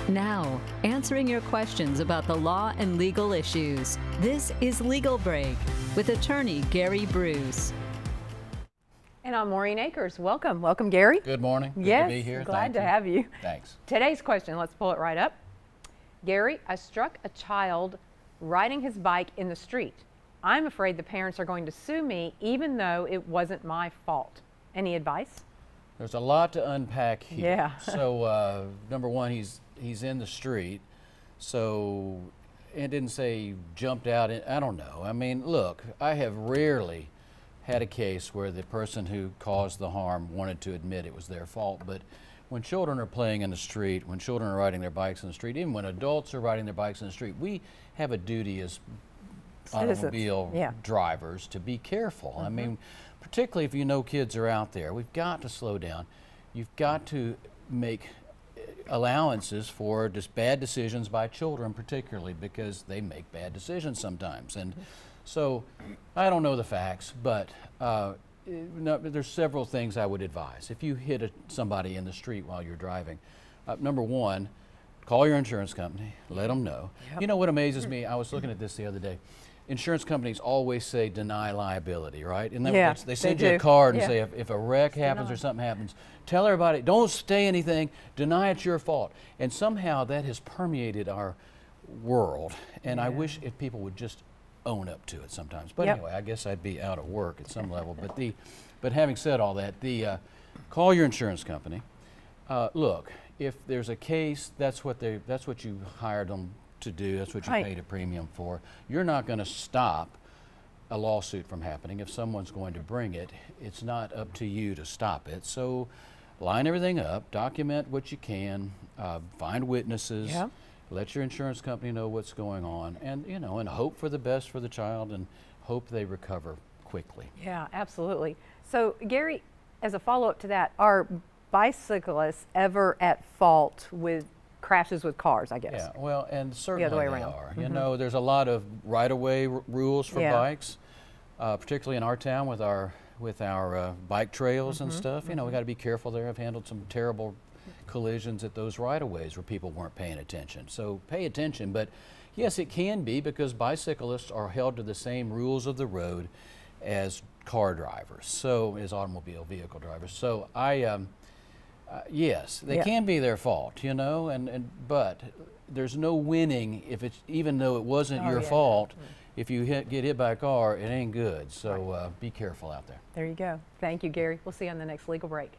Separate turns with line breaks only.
Now, answering your questions about the law and legal issues. This is Legal Break with attorney Gary Bruce.
And I'm Maureen Akers. Welcome. Welcome, Gary.
Good morning. Good
yes,
to be here.
Glad to have you.
Thanks.
Today's question, let's pull it right up. Gary, I struck a child riding his bike in the street. I'm afraid the parents are going to sue me even though it wasn't my fault. Any advice?
There's a lot to unpack here.
Yeah.
So number one, he's in the street. So it didn't say jumped out. I don't know. I mean, look, I have rarely had a case where the person who caused the harm wanted to admit it was their fault. But when children are playing in the street, when children are riding their bikes in the street, even when adults are riding their bikes in the street, we have a duty as automobile drivers to be careful. I mean, particularly if you know kids are out there, we've got to slow down. You've got to make allowances for just bad decisions by children, particularly because they make bad decisions sometimes. And so I don't know the facts, but no, there's several things I would advise. If you hit somebody in the street while you're driving, number one, call your insurance company, let them know. Yep. You know what amazes me? I was looking at this the other day. Insurance companies always say deny liability, right? And they send you a card and say if a wreck happens or something happens, tell everybody, don't say anything, deny it's your fault. And somehow that has permeated our world. And I wish if people would just own up to it sometimes. But anyway, I guess I'd be out of work at some level. But having said all that, call your insurance company. Look, if there's a case, that's what you hired them to do. That's what you paid a premium for. You're not going to stop a lawsuit from happening. If someone's going to bring it, it's not up to you to stop it. So line everything up, document what you can, find witnesses. Yep. Let your insurance company know what's going on, and and hope for the best for the child, and hope they recover quickly.
Yeah, absolutely. So, Gary, as a follow-up to that, are bicyclists ever at fault with crashes with cars? I guess.
Yeah, well, and certainly
the other way
they
around.
are. You know, there's a lot of right-of-way rules for bikes, particularly in our town with our bike trails and stuff. You know, we got to be careful there. I've handled some terrible collisions at those right-of-ways where people weren't paying attention. So pay attention, but yes, it can be because bicyclists are held to the same rules of the road as car drivers, so as automobile vehicle drivers. So yes, they can be their fault, but there's no winning if it's, even though it wasn't your fault, if you get hit by a car, it ain't good. So be careful out there.
There you go. Thank you, Gary. We'll see you on the next Legal Break.